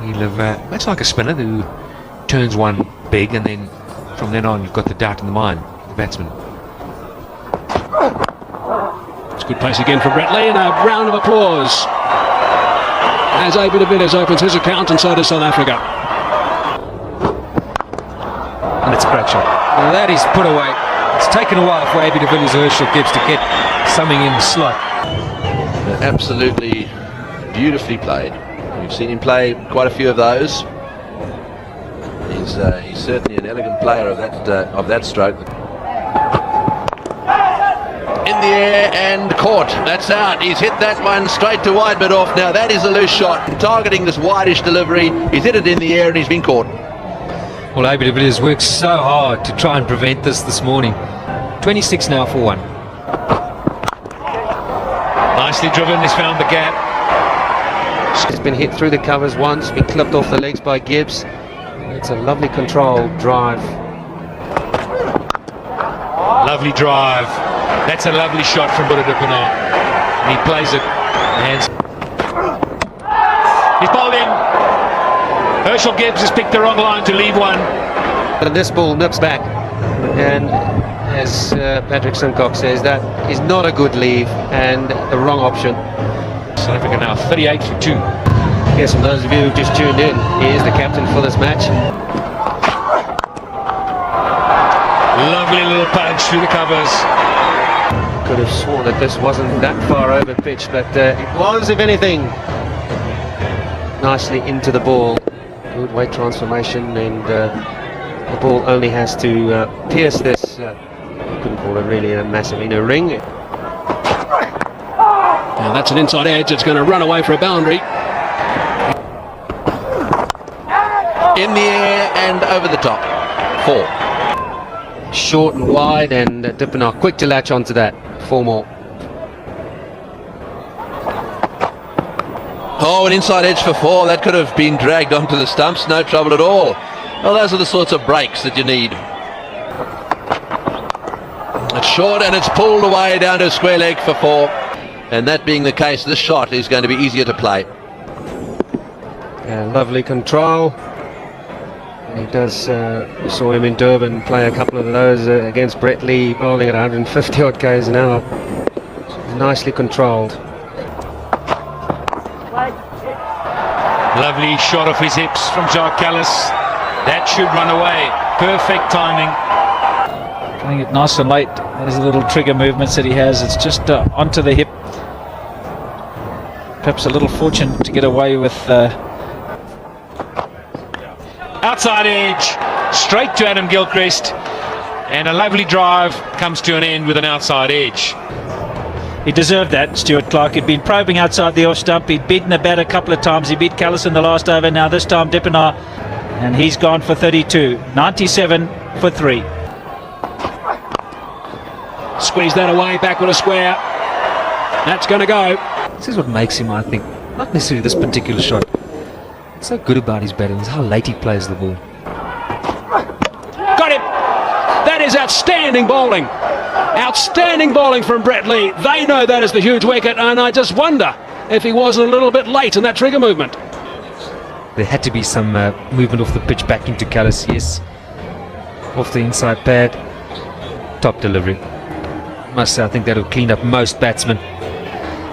He'll have, that's like a spinner who turns one big, and then from then on you've got the doubt in the mind, the batsman. It's good pace again from Brett Lee, and a round of applause as Aby de Villiers opens his account, and so does South Africa. And it's a great shot. Well, that is put away. It's taken a while for Aby de Villiers Herschel Gibbs to get something in slot. Absolutely beautifully played. We've seen him play quite a few of those. He's certainly an elegant player of that stroke. In the air and caught. That's out. He's hit that one straight to wide but off. Now that is a loose shot. Targeting this wideish delivery. He's hit it in the air and he's been caught. Well, Aby de Villiers worked so hard to try and prevent this morning. 26 now for 1. Nicely driven, he's found the gap. He's been hit through the covers once, been clipped off the legs by Gibbs. It's a lovely controlled drive. Lovely drive. That's a lovely shot from Dippenaar. He plays it. Hands. He's bowled in. Herschel Gibbs has picked the wrong line to leave one. And this ball nips back. And as Patrick Simcock says, that is not a good leave and the wrong option. South Africa now 38 for 2. Yes, for those of you who've just tuned in, he is the captain for this match. Lovely little punch through the covers. Could have sworn that this wasn't that far over pitch, but it was, if anything, nicely into the ball. Good weight transformation, and the ball only has to pierce this. Couldn't call it really a massive inner ring. Now that's an inside edge. It's going to run away for a boundary. In the air and over the top. 4. Short and wide, and Dippenaar quick to latch onto that. 4 more. Oh, an inside edge for 4. That could have been dragged onto the stumps. No trouble at all. Well, those are the sorts of breaks that you need. It's short and it's pulled away down to a square leg for 4. And that being the case, this shot is going to be easier to play. Lovely control. He does, we saw him in Durban play a couple of those against Brett Lee, bowling at 150 odd k's an hour. Nicely controlled. Lovely shot off his hips from Jacques Callis. That should run away. Perfect timing. Playing it nice and late. There's a little trigger movements that he has. It's just onto the hip. Perhaps a little fortune to get away with. Outside edge, straight to Adam Gilchrist, and a lovely drive comes to an end with an outside edge. He deserved that, Stuart Clark. He'd been probing outside the off stump. He'd beaten the bat a couple of times. He beat Callis in the last over. Now this time Dippenaar, and he's gone for 32. 97 for 3. Squeeze that away, back with a square. That's going to go. This is what makes him, I think, not necessarily this particular shot. What's so good about his batting is how late he plays the ball. Got him. That is outstanding bowling. Outstanding bowling from Brett Lee. They know that is the huge wicket, and I just wonder if he wasn't a little bit late in that trigger movement. There had to be some movement off the pitch back into Callis, yes. Off the inside pad. Top delivery. Must say, I think that'll clean up most batsmen.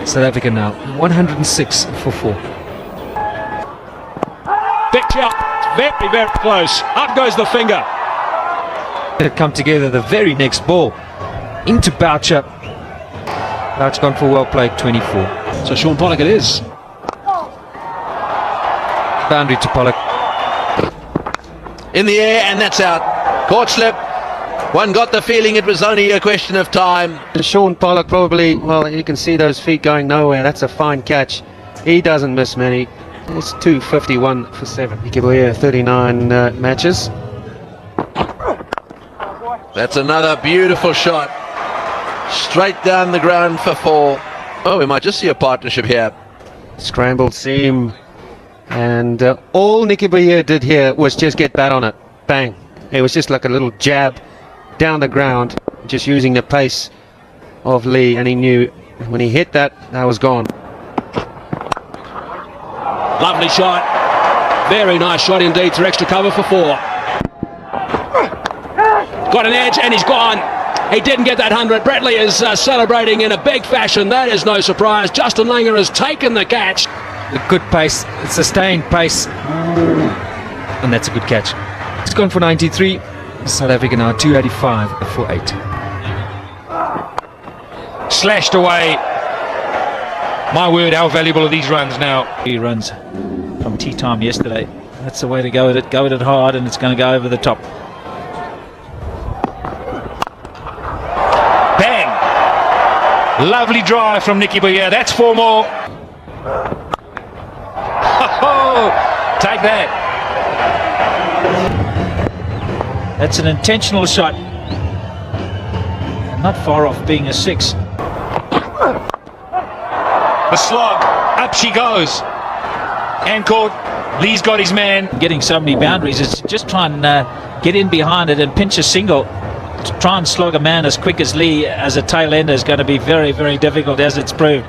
South Africa now 106 for 4. Big shot. Very, very close. Up goes the finger. It come together the very next ball into Boucher. Boucher gone for well played 24. So Sean Pollock it is. Boundary to Pollock. In the air and that's out. Caught slip. One got the feeling it was only a question of time. Sean Pollock probably, well, you can see those feet going nowhere. That's a fine catch. He doesn't miss many. It's 251 for 7. Nikiboye 39 matches. That's another beautiful shot. Straight down the ground for 4. Oh, we might just see a partnership here. Scrambled seam. And all Nikiboye did here was just get bat on it. Bang. It was just like a little jab down the ground, just using the pace of Lee, and he knew when he hit that, that was gone. Lovely shot. Very nice shot indeed for extra cover for 4. Got an edge and he's gone. He didn't get that 100. Bradley is celebrating in a big fashion. That is no surprise. Justin Langer has taken the catch. A good pace, sustained pace, and that's a good catch. It's gone for 93. South Africa now 285 for 8. Slashed away. My word, how valuable are these runs now? He runs from tea time yesterday. That's the way to go at it. Go at it hard, and it's going to go over the top. Bang! Lovely drive from Nicky Boyer. That's 4 more. Oh, take that. That's an intentional shot. Not far off being a 6. The slog. Up she goes. And caught. Lee's got his man. Getting so many boundaries is just try and get in behind it and pinch a single. To try and slog a man as quick as Lee as a tail ender is going to be very, very difficult, as it's proved.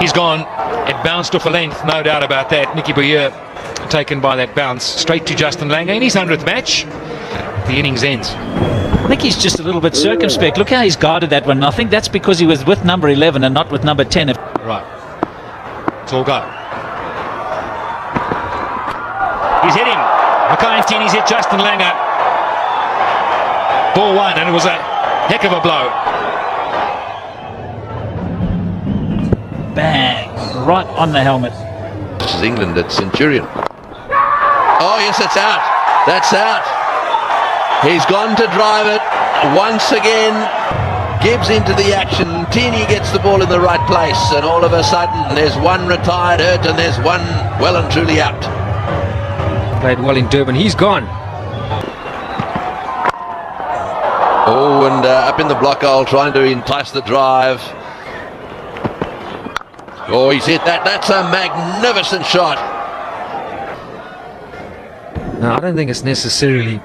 He's gone. It bounced off a length, no doubt about that. Nicky Boyer taken by that bounce straight to Justin Langer in his 100th match. The innings ends. I think he's just a little bit circumspect. Look how he's guarded that one. I think that's because he was with number 11 and not with number 10. Right. It's all go. He's hit him. Mackay-Ntini's hit Justin Langer. Ball 1, and it was a heck of a blow. Bang! Right on the helmet. This is England at Centurion. Oh yes, it's out. That's out. He's gone to drive it once again. Gibbs into the action. Tini gets the ball in the right place, and all of a sudden there's one retired hurt and there's one well and truly out. Played well in Durban. He's gone. Oh, and up in the block hole trying to entice the drive. Oh, he's hit that. That's a magnificent shot. No, I don't think it's necessarily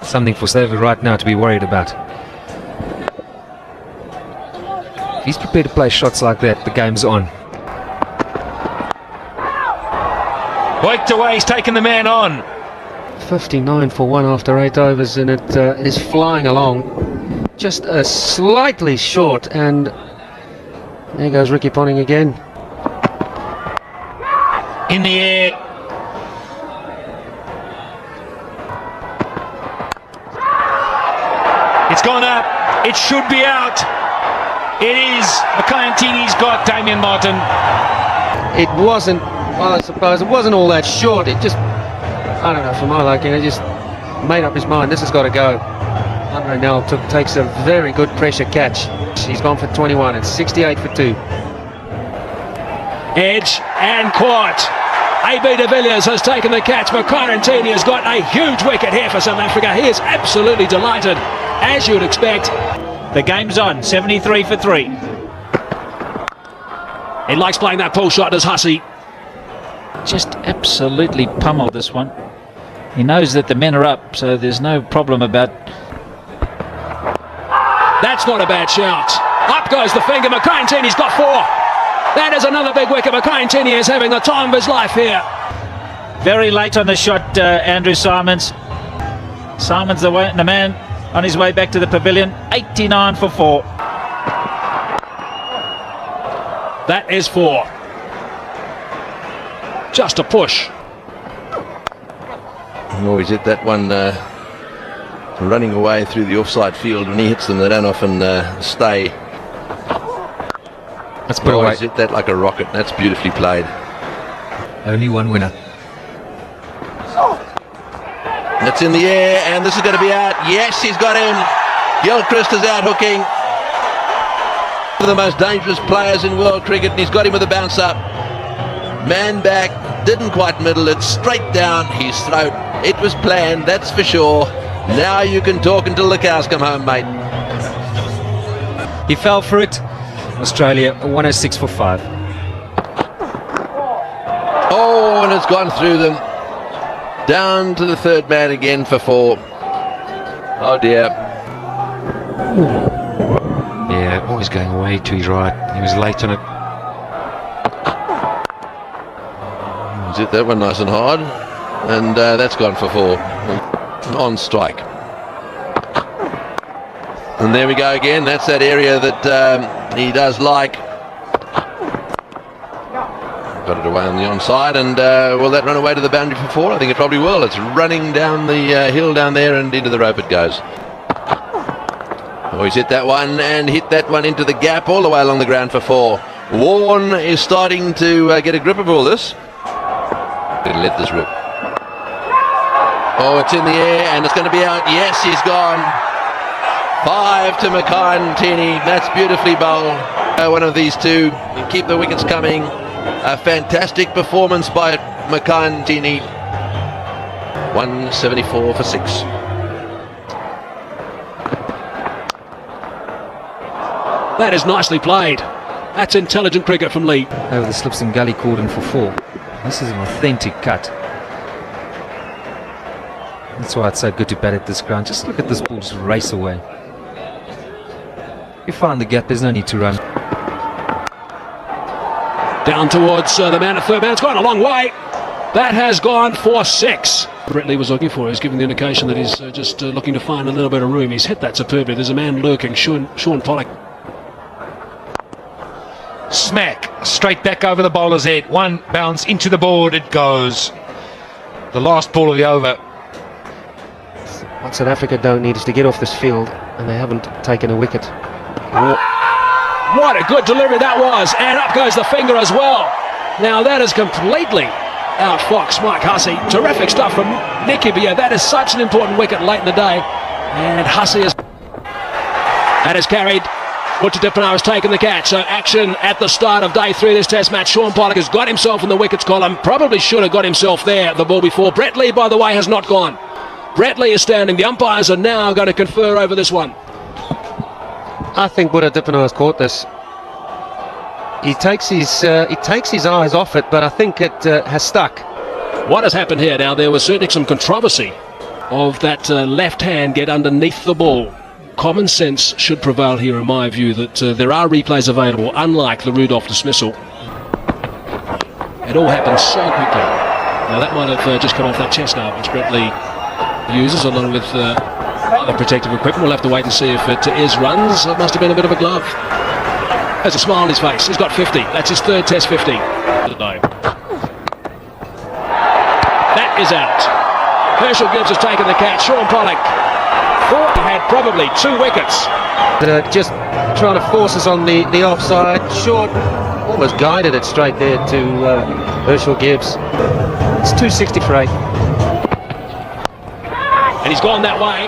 something for South Africa right now to be worried about. If he's prepared to play shots like that, the game's on. Worked away, he's taken the man on. 59 for 1 after 8 overs, and it is flying along. Just slightly short, and there goes Ricky Ponting again. In the air. It's gone up. It should be out. It is. Mackay-Ntini's got Damien Martin. It wasn't, well, I suppose it wasn't all that short. It just, I don't know, for my liking, it just made up his mind. This has got to go. Andre Nel takes a very good pressure catch. He's gone for 21. It's 68 for 2. Edge and caught. AB de Villiers has taken the catch. Mackay-Ntini has got a huge wicket here for South Africa. He is absolutely delighted, as you would expect. The game's on. 73 for 3. He likes playing that pull shot, does Hussey. Just absolutely pummeled this one. He knows that the men are up, so there's no problem about. That's not a bad shout. Up goes the finger. Mackay-Ntini's got 4. That is another big wicket. Mackay-Ntini is having the time of his life here. Very late on the shot, Andrew Simons. Simons the man on his way back to the pavilion. 89 for 4. That is 4. Just a push. Oh, he's hit that one running away through the offside field. When he hits them, they don't often stay. Let's put away. He's hit that like a rocket. That's beautifully played. Only one winner. It's in the air, and this is going to be out. Yes, he's got him. Gilchrist is out hooking. One of the most dangerous players in world cricket, and he's got him with a bounce up. Man back, didn't quite middle it, straight down his throat. It was planned, that's for sure. Now you can talk until the cows come home, mate. He fell for it. Australia 106 for 5. Oh, and it's gone through them. Down to the third man again for 4. Oh dear. Yeah, always going away to his right. He was late on it. He's hit that one nice and hard, and that's gone for 4 on strike. And there we go again. That's that area that he does like. Got it away on the onside, and will that run away to the boundary for 4? I think it probably will. It's running down the hill down there, and into the rope it goes. Oh, he's hit that one and hit that one into the gap all the way along the ground for 4. Warren is starting to get a grip of all this. Gonna let this rip. Oh, it's in the air and it's going to be out. Yes, he's gone. 5 to Makantini. That's beautifully bowled. One of these two. Keep the wickets coming. A fantastic performance by Makantini. 174 for 6. That is nicely played. That's intelligent cricket from Lee. Over the slips and gully cordon for 4. This is an authentic cut. That's why it's so good to bat at this ground. Just look at this ball just race away. You find the gap, there's no need to run. Down towards the man at third man. It's gone a long way. That has gone for 6. Brett Lee was looking for. He's given the indication that he's just looking to find a little bit of room. He's hit that superbly. There's a man lurking, Sean Pollock. Smack straight back over the bowler's head. One bounce into the board, it goes. The last ball of the over. What South Africa don't need is to get off this field, and they haven't taken a wicket. What a good delivery that was, and up goes the finger as well. Now that is completely outfoxed Mike Hussey. Terrific stuff from Nicky Bia. That is such an important wicket late in the day, and Hussey is... That is carried. Butcher Dippenaar has taken the catch. So action at the start of day 3 of this test match. Sean Pollock has got himself in the wickets column. Probably should have got himself there, the ball before. Brett Lee, by the way, has not gone. Brett Lee is standing. The umpires are now going to confer over this one. I think Butcher Dippenaar has caught this. He takes his eyes off it, but I think it has stuck. What has happened here? Now, there was certainly some controversy of that left hand get underneath the ball. Common sense should prevail here, in my view, that there are replays available, unlike the Rudolph dismissal. It all happened so quickly. Now, that might have just come off that chest now, which Brett Lee uses along with other protective equipment. We'll have to wait and see if it is runs. It must have been a bit of a glove. There's a smile on his face. He's got 50. That's his third test 50. That is out. Herschel Gibbs has taken the catch. Sean Pollock thought he had probably 2 wickets. Just trying to force us on the offside. Short, almost guided it straight there to Herschel Gibbs. It's 260 for 8. And he's gone that way.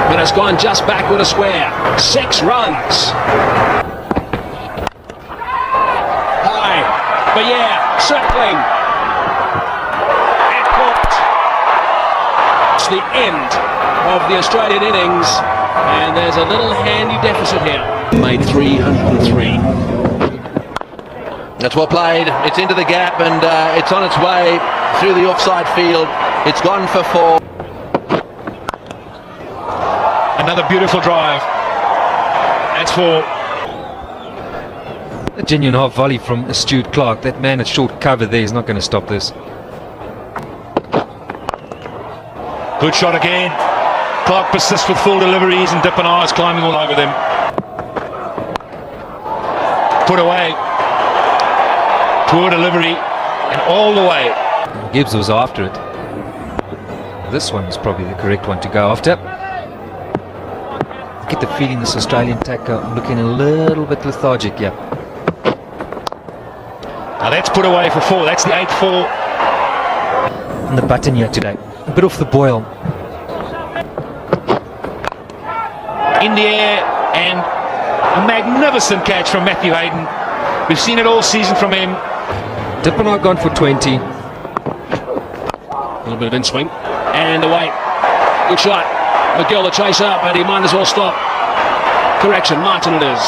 But it's gone just backward a square. 6 runs. High. But yeah, circling. And caught. It's the end of the Australian innings. And there's a little handy deficit here. Made 303. That's well played. It's into the gap, and it's on its way through the offside field. It's gone for 4. Another beautiful drive. That's 4. A genuine half volley from Stuart Clark. That man at short cover there is not going to stop this. Good shot again. Clark persists with full deliveries, and Dippenaar is climbing all over them. Put away. Poor delivery, and all the way. Gibbs was after it. This one is probably the correct one to go after. Get the feeling this Australian tacker looking a little bit lethargic, yeah. Now that's put away for 4. That's the 8-4. And the button here today. A bit off the boil. In the air, and a magnificent catch from Matthew Hayden. We've seen it all season from him. Dippenaar gone for 20. A little bit of in swing. And away. Good shot. McGill the chase up, but he might as well stop. Correction, Martin it is.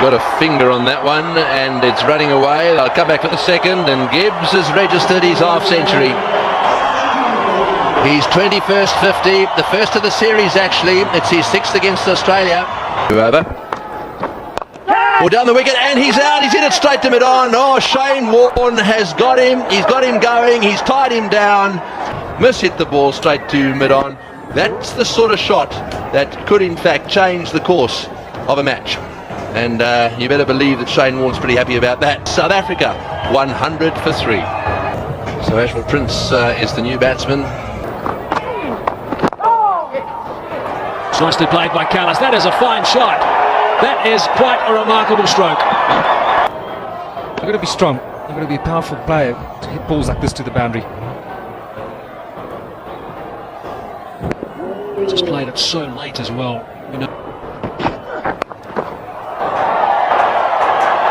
Got a finger on that one, and it's running away. They'll come back for the second, and Gibbs has registered his half-century. He's 21st 50, the first of the series actually. It's his 6th against Australia. Over. Well, down the wicket, and he's out. He's hit it straight to mid-on. Oh, Shane Warne has got him. He's got him going. He's tied him down. Hit the ball straight to mid-on. That's the sort of shot that could, in fact, change the course of a match. And you better believe that Shane Warne's pretty happy about that. South Africa, 100 for 3. So Ashwin Prince is the new batsman. It's nicely played by Callis. That is a fine shot. That is quite a remarkable stroke. You've got to be strong. You've got to be a powerful player to hit balls like this to the boundary. Just played it so late as well. You know.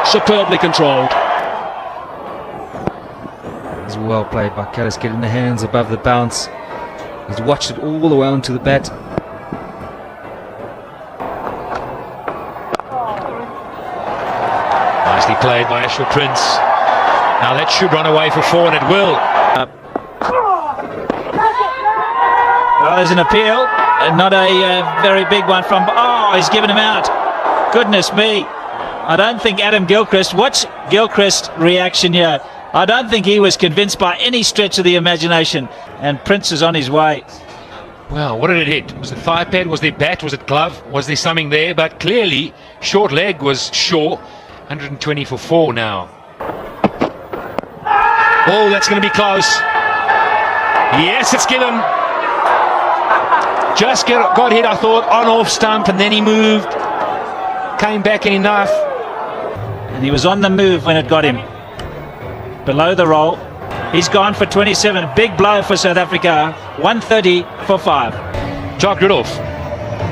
Superbly controlled. It's well played by Callis, getting the hands above the bounce. He's watched it all the way onto the bat. Nicely played by Ashwin Prince. Now that should run away for 4, and it will. Well, there's an appeal, not a very big one from... Oh, he's given him out. Goodness me. I don't think Adam Gilchrist... Watch Gilchrist's reaction here. I don't think he was convinced by any stretch of the imagination. And Prince is on his way. Well, what did it hit? Was it thigh pad? Was there bat? Was it glove? Was there something there? But clearly, short leg was Shaw. 120 for 4 now. Oh, that's going to be close. Yes, it's given. Just got hit, I thought, on off stump, and then he moved. Came back enough. And he was on the move when it got him. Below the roll. He's gone for 27. Big blow for South Africa. 130 for 5. Jock Rudolph,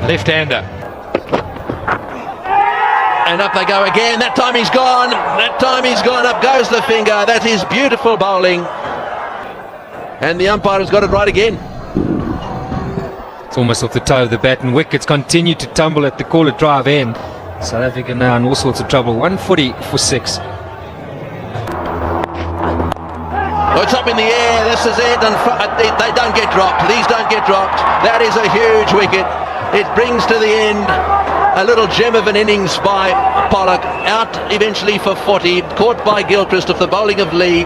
left-hander. And up they go again. That time he's gone. That time he's gone. Up goes the finger. That is beautiful bowling. And the umpire has got it right again. It's almost off the toe of the bat, and wickets continue to tumble at the corner drive end. South Africa now in all sorts of trouble. 140 for 6. Oh, it's up in the air. This is it. And they don't get dropped. These don't get dropped. That is a huge wicket. It brings to the end a little gem of an innings by Pollock. Out eventually for 40. Caught by Gilchrist off the bowling of Lee.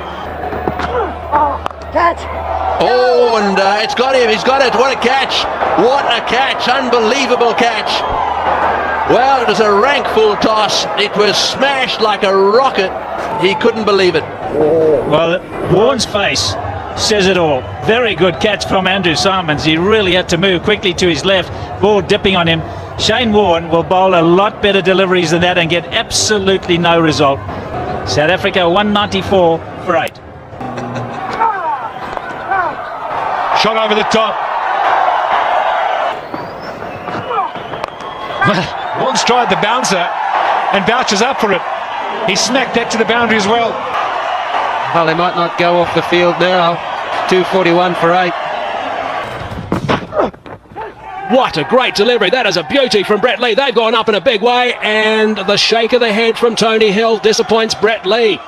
Catch! Oh, and it's got him. He's got it. What a catch. What a catch. Unbelievable catch. Well, it was a rank full toss. It was smashed like a rocket. He couldn't believe it. Well, Warne's face says it all. Very good catch from Andrew Simons. He really had to move quickly to his left. Ball dipping on him. Shane Warne will bowl a lot better deliveries than that and get absolutely no result. South Africa 194 for 8. Shot over the top. Warne's tried the bouncer and vouches up for it. He smacked that to the boundary as well. Well, they might not go off the field now. 241 for 8. What a great delivery. That is a beauty from Brett Lee. They've gone up in a big way, and the shake of the head from Tony Hill disappoints Brett Lee.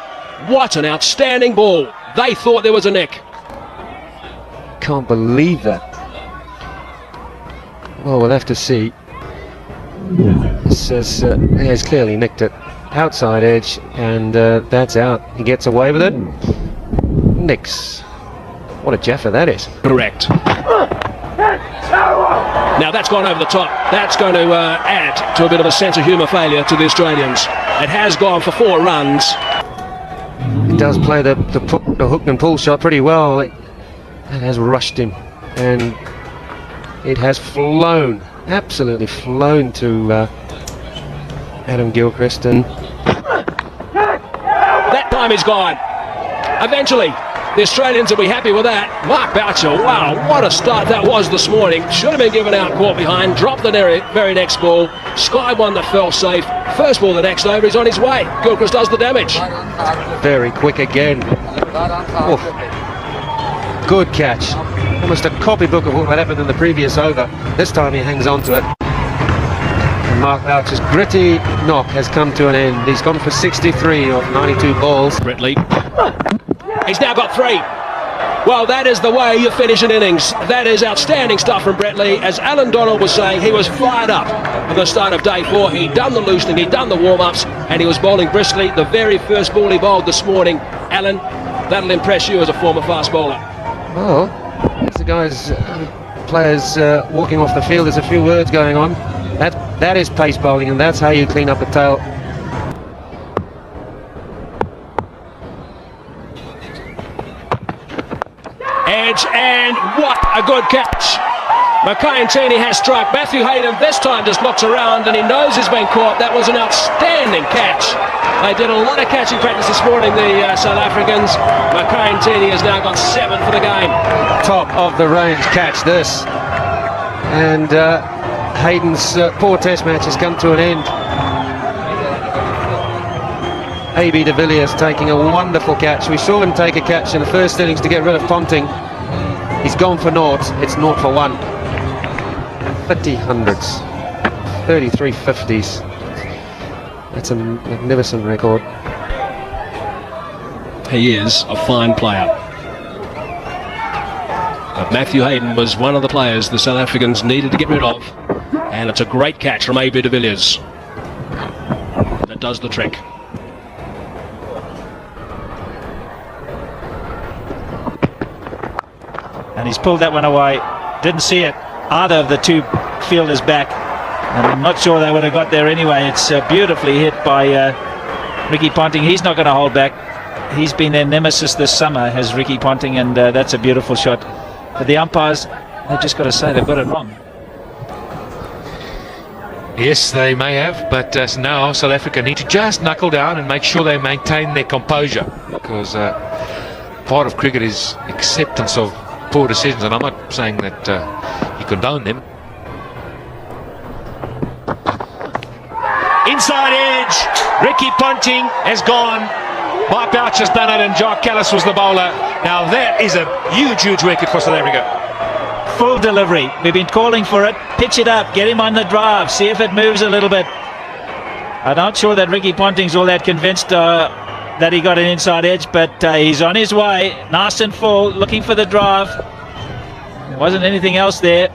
What an outstanding ball. They thought there was a nick. Can't believe that. Well, we'll have to see. This is, he has clearly nicked it. Outside edge, and that's out. He gets away with it. Nicks. What a jaffer that is. Correct. Now that's gone over the top. That's going to add to a bit of a sense of humour failure to the Australians. It has gone for 4 runs. He does play the hook and pull shot pretty well. It has rushed him, and it has flown, absolutely flown to Adam Gilchrist, and that time is gone. Eventually, the Australians will be happy with that. Mark Boucher, wow, what a start that was this morning. Should have been given out, caught behind, dropped the very next ball. Sky one that fell safe. First ball the next over, he's on his way. Gilchrist does the damage. very quick again. Oof. Good catch. Almost a copybook of what happened in the previous over. This time he hangs on to it. And Mark Boucher's gritty knock has come to an end. He's gone for 63 off 92 balls. Brett Lee. He's now got 3. Well, that is the way you finish an innings. That is outstanding stuff from Brett Lee. As Alan Donald was saying, he was fired up at the start of day 4. He'd done the loosening, he'd done the warm-ups, and he was bowling briskly. The very first ball he bowled this morning. Alan, that'll impress you as a former fast bowler. Well, as the guys, players walking off the field, there's a few words going on. That is pace bowling, and that's how you clean up a tail. Edge, and what a good catch. Mackay has struck. Matthew Hayden this time just looks around and he knows he's been caught. That was an outstanding catch. They did a lot of catching practice this morning, the South Africans. Mackay has now got 7 for the game. Top of the range catch this. And Hayden's poor test match has come to an end. AB de Villiers taking a wonderful catch. We saw him take a catch in the first innings to get rid of Ponting. He's gone for naught. It's naught for 1. 30 hundreds, 33 50s. That's a magnificent record. He is a fine player. But Matthew Hayden was one of the players the South Africans needed to get rid of. And it's a great catch from AB de Villiers. That does the trick. And he's pulled that one away. Didn't see it. Either of the two fielders back. And I'm not sure they would have got there anyway. It's beautifully hit by Ricky Ponting. He's not going to hold back. He's been their nemesis this summer, has Ricky Ponting, and that's a beautiful shot. But the umpires, they've just got to say they've got it wrong. Yes, they may have, but now South Africa need to just knuckle down and make sure they maintain their composure, because part of cricket is acceptance of poor decisions, and I'm not saying that you condone them. Inside edge, Ricky Ponting has gone. Mike Bouch has done it, and Jock Callis was the bowler. Now that is a huge wicket for South Africa. Full delivery. We've been calling for it. Pitch it up. Get him on the drive. See if it moves a little bit. I'm not sure that Ricky Ponting's all that convinced that he got an inside edge, but he's on his way. Nice and full. Looking for the drive. There wasn't anything else there.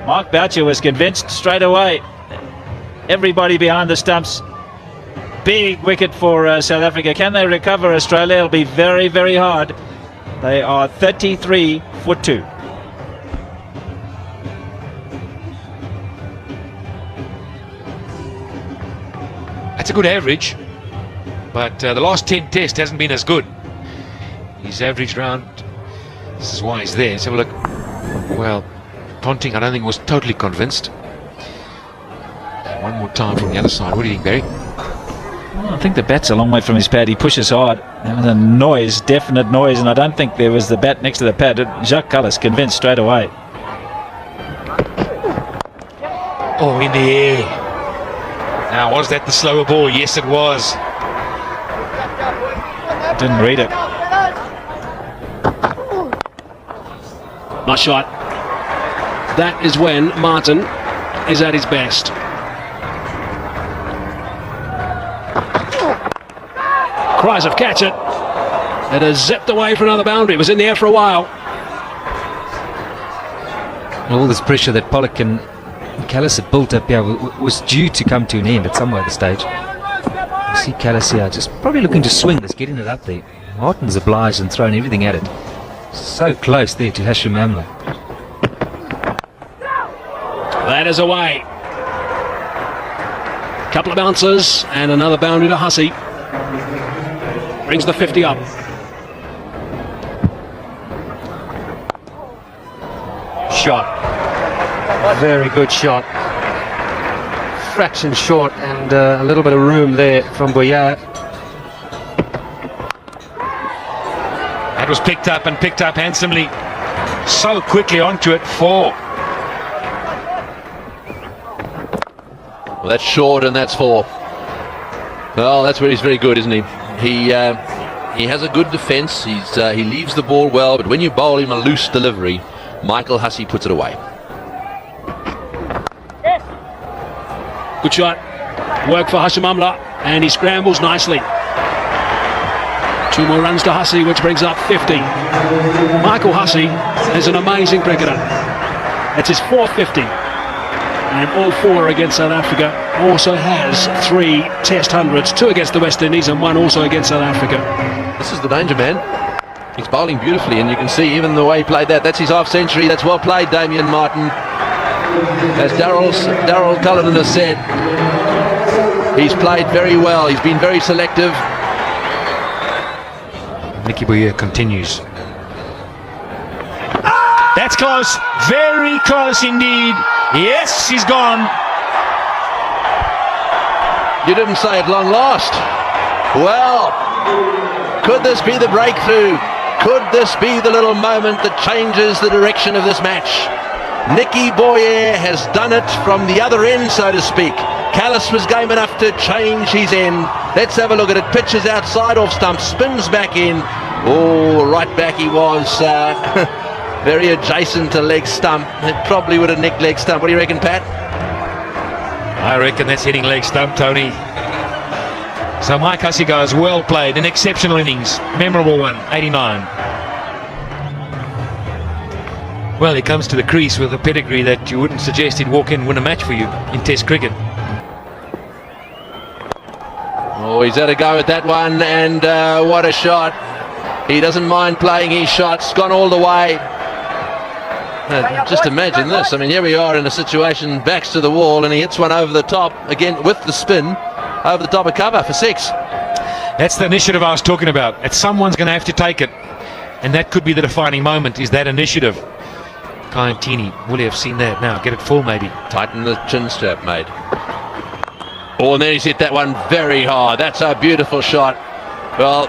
Mark Boucher was convinced straight away. Everybody behind the stumps. Big wicket for South Africa. Can they recover Australia? It'll be very, very hard. They are 33 for 2. That's a good average, but the last 10 test hasn't been as good. He's averaged around, this is why he's there. Let's have a look. Well, Ponting I don't think was totally convinced. One more time from the other side. What do you think, Barry? Well, I think the bat's a long way from his pad. He pushes hard. There was a noise, definite noise, and I don't think there was the bat next to the pad. Jacques Callis convinced straight away. Oh, in the air. Now, was that the slower ball? Yes, it was. Didn't read it. Nice shot. That is when Martin is at his best. Cries of catch it. It has zipped away for another boundary. It was in the air for a while. All this pressure that Pollock and Callis had built up here was due to come to an end at some other stage. You see Callis here just probably looking to swing this, getting it up there. Martin's obliged and thrown everything at it. So close there to Hashim Amla. That is away. Couple of bounces and another boundary to Hussey. Brings the 50 up. Shot. Very good shot. Fraction short and a little bit of room there from Boyard. That was picked up and picked up handsomely. So quickly onto it. 4. Well, that's short and that's 4. Well, that's where he's very good, isn't he? He has a good defence. He leaves the ball well, but when you bowl him a loose delivery, Michael Hussey puts it away. Good shot. Work for Hashim Amla, and he scrambles nicely. 2 more runs to Hussey, which brings up 50. Michael Hussey is an amazing cricketer. It's his 450. And all 4 against South Africa. Also has 3 Test hundreds, 2 against the West Indies and 1 also against South Africa. This is the danger man. He's bowling beautifully, and you can see even the way he played that. That's his half century. That's well played, Damien Martin. As Daryl Cullinan has said, he's played very well. He's been very selective. Nicky Boyer continues. That's close. Very close indeed. Yes, he's gone. You didn't say at long last. Well, could this be the breakthrough? Could this be the little moment that changes the direction of this match? Nicky Boyer has done it from the other end, so to speak. Callis was game enough to change his end. Let's have a look at it. Pitches outside off stump, spins back in. Oh, right back he was. Very adjacent to leg stump. It probably would have nicked leg stump. What do you reckon, Pat? I reckon that's hitting leg stump, Tony. So Mike Hussey goes, well played, an exceptional innings, memorable one, 89. Well, he comes to the crease with a pedigree that you wouldn't suggest he'd walk in and win a match for you in Test cricket. Oh, he's had a go at that one, and what a shot. He doesn't mind playing his shots, gone all the way. Just imagine this. I mean, here we are in a situation, backs to the wall, and he hits one over the top, again with the spin, over the top of cover for 6. That's the initiative I was talking about. And someone's going to have to take it. And that could be the defining moment, is that initiative. Kayantini, will he have seen that now? Get it full, maybe. Tighten the chin strap, mate. Oh, and then he's hit that one very hard. That's a beautiful shot. Well,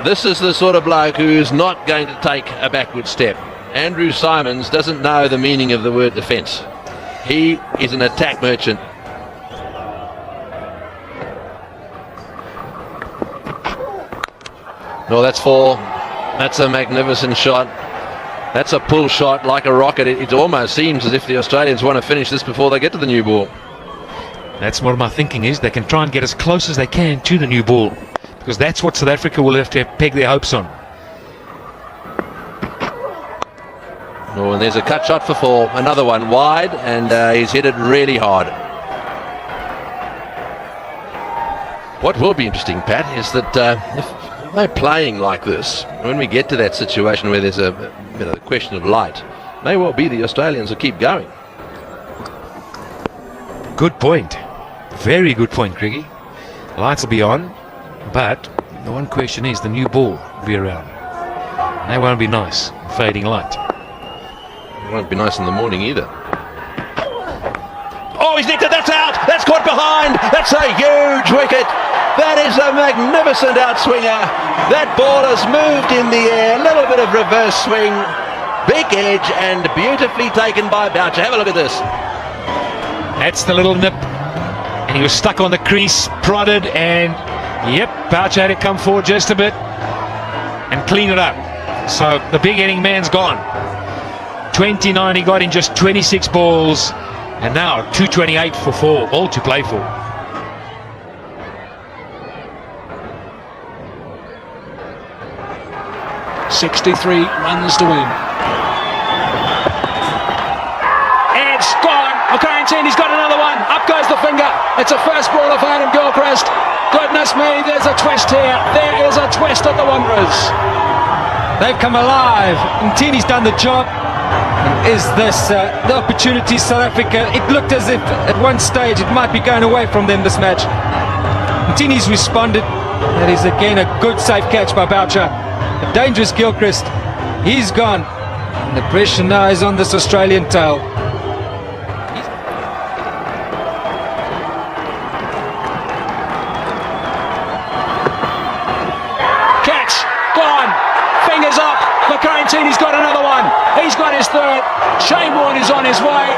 this is the sort of bloke who's not going to take a backward step. Andrew Simons doesn't know the meaning of the word defence. He is an attack merchant. No, that's 4. That's a magnificent shot. That's a pull shot like a rocket. It almost seems as if the Australians want to finish this before they get to the new ball. That's what my thinking is. They can try and get as close as they can to the new ball, because that's what South Africa will have to peg their hopes on. Oh, and there's a cut shot for 4. Another one wide, and he's hit it really hard. What will be interesting, Pat, is that if they're playing like this, when we get to that situation where there's a question of light, may well be the Australians will keep going. Good point. Very good point, Craigie. Lights will be on, but the one question is, the new ball will be around. They won't be nice, fading light. It won't be nice in the morning either. Oh, he's nicked it. That's out. That's caught behind. That's a huge wicket. That is a magnificent outswinger. That ball has moved in the air. A little bit of reverse swing. Big edge and beautifully taken by Boucher. Have a look at this. That's the little nip. And he was stuck on the crease, prodded, and yep, Boucher had to come forward just a bit and clean it up. So the big hitting man's gone. 29 he got in just 26 balls, and now 228 for 4, all to play for. $63 runs to win. It's gone. Kayantini's got another one. Up goes the finger. It's a first ball of Adam Gilchrist. Goodness me, there's a twist here. There is a twist at the Wanderers. They've come alive. Ntini's done the job. Is this the opportunity, South Africa? It looked as if at one stage it might be going away from them, this match. Ntini's responded. That is again a good safe catch by Boucher. A dangerous Gilchrist. He's gone. And the pressure now is on this Australian tail. Catch. Gone. Fingers up. Kayantini's got another one. He's got his 3rd. Shane Warne is on his way.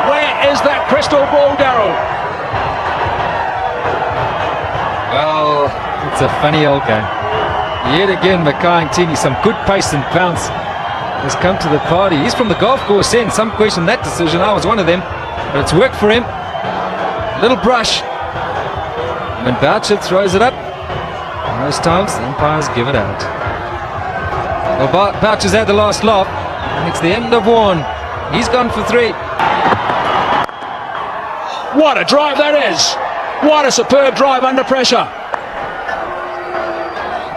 Where is that crystal ball, Daryl? Well, it's a funny old game. Yet again, Kayantini, some good pace and bounce has come to the party. He's from the golf course end. Some question that decision. I was one of them, but it's worked for him. Little brush. When Boucher throws it up, Most times, the umpires give it out. Well, Boucher's had the last laugh, and it's the end of one. He's gone for 3. What a drive that is! What a superb drive under pressure.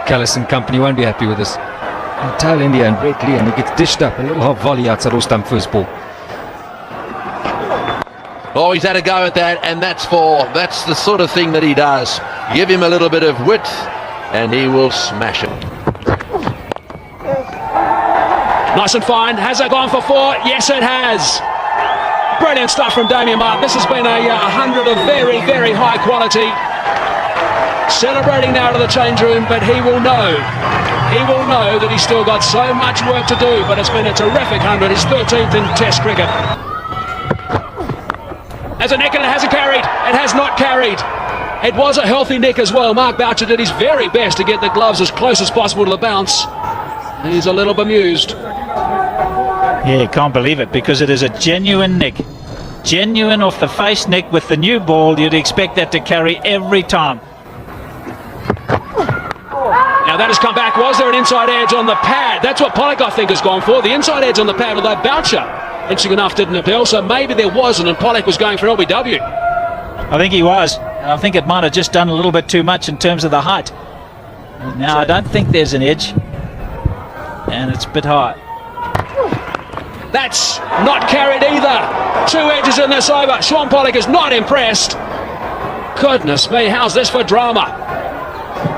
Callis and company won't be happy with this. And tail India and Brett Lee, and he gets dished up. A little half volley outside off stump first ball. Oh, he's had a go at that, and that's the sort of thing that he does. Give him a little bit of width, and he will smash it. Nice and fine. Has it gone for 4? Yes, it has. Brilliant stuff from Damien Martin. This has been a 100 of very, very high quality. Celebrating now to the change room, but he will know that he's still got so much work to do, but it's been a terrific 100. His 13th in Test cricket. As a nick, and it hasn't carried. It has not carried. It was a healthy nick as well. Mark Boucher did his very best to get the gloves as close as possible to the bounce. He's a little bemused. Yeah, can't believe it, because it is a genuine nick. Genuine off the face nick with the new ball. You'd expect that to carry every time. Now that has come back. Was there an inside edge on the pad? That's what Pollock, I think, has gone for. The inside edge on the pad, although Boucher, interesting enough, didn't appeal. So maybe there wasn't, and Pollock was going for LBW. I think he was. And I think it might have just done a little bit too much in terms of the height. Now, I don't think there's an edge. And it's a bit high. That's not carried either. 2 edges in this over. Sean Pollock is not impressed. Goodness me, how's this for drama?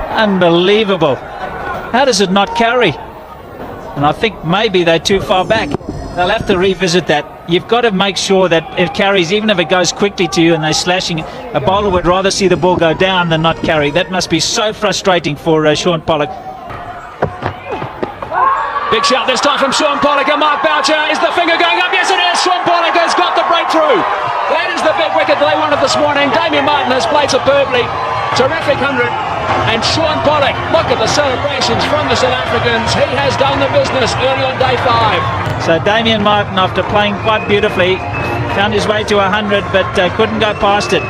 Unbelievable. How does it not carry? And I think maybe they're too far back. They'll have to revisit that. You've got to make sure that it carries, even if it goes quickly to you and they're slashing. A bowler would rather see the ball go down than not carry. That must be so frustrating for Sean Pollock. Big shout this time from Sean Pollock, and Mark Boucher. Is the finger going up? Yes, it is. Sean Pollock has got the breakthrough. That is the big wicket they wanted this morning. Damien Martin has played superbly. Terrific 100. And Sean Pollock, look at the celebrations from the South Africans. He has done the business early on day 5. So Damien Martin, after playing quite beautifully, found his way to 100, but couldn't go past it.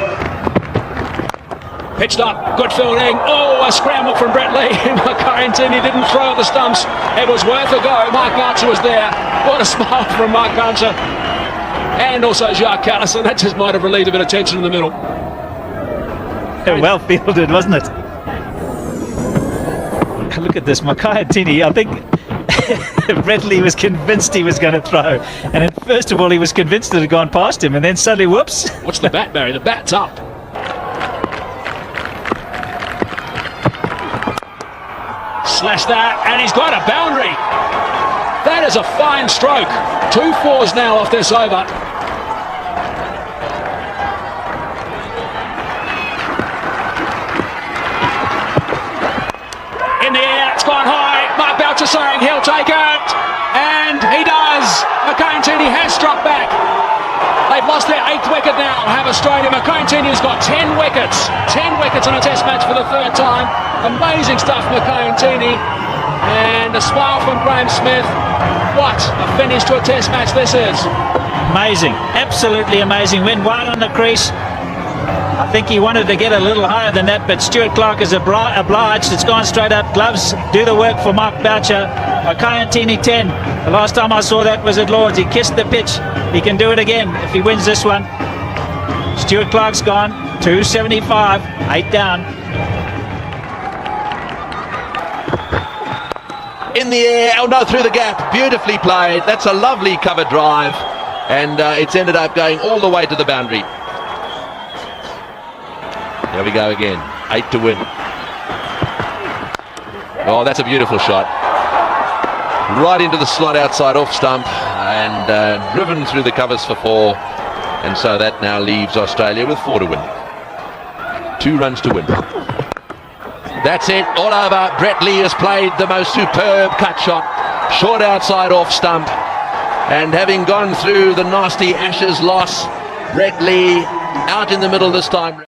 Pitched up, good fielding. Oh, a scramble from Brett Lee. He didn't throw at the stumps. It was worth a go. Mark Boucher was there. What a smile from Mark Boucher. And also Jacques Callis, and that just might have relieved a bit of tension in the middle. Well fielded, wasn't it? Look at this, Makayatini. I think Brett Lee was convinced he was going to throw. And then, first of all, he was convinced it had gone past him, and then suddenly, whoops. What's the bat, Barry? The bat's up. Slash that, and he's got a boundary. That is a fine stroke. 2 4s now off this over. In the air, it's gone high. Mark Boucher saying he'll take it, and he does. Makayatini has struck back. They've lost their 8th wicket now, have Australia. Makayatini's got 10 wickets. 10 wickets in a test match for the 3rd time. Amazing stuff, Makayatini. And a smile from Graham Smith. What a finish to a test match this is. Amazing, absolutely amazing. Went wide on the crease. I think he wanted to get a little higher than that, but Stuart Clark is obliged. It's gone straight up. Gloves do the work for Mark Boucher. Makayatini 10. The last time I saw that was at Lord's. He kissed the pitch. He can do it again if he wins this one. Stuart Clark's gone. 275. 8 down. In the air, oh no, through the gap. Beautifully played. That's a lovely cover drive. And it's ended up going all the way to the boundary. There we go again. 8 to win. Oh, that's a beautiful shot. Right into the slot outside off stump and driven through the covers for 4. And so that now leaves Australia with 4 to win. 2 runs to win. That's it, all over. Brett Lee has played the most superb cut shot. Short outside off stump. And having gone through the nasty Ashes loss, Brett Lee out in the middle this time.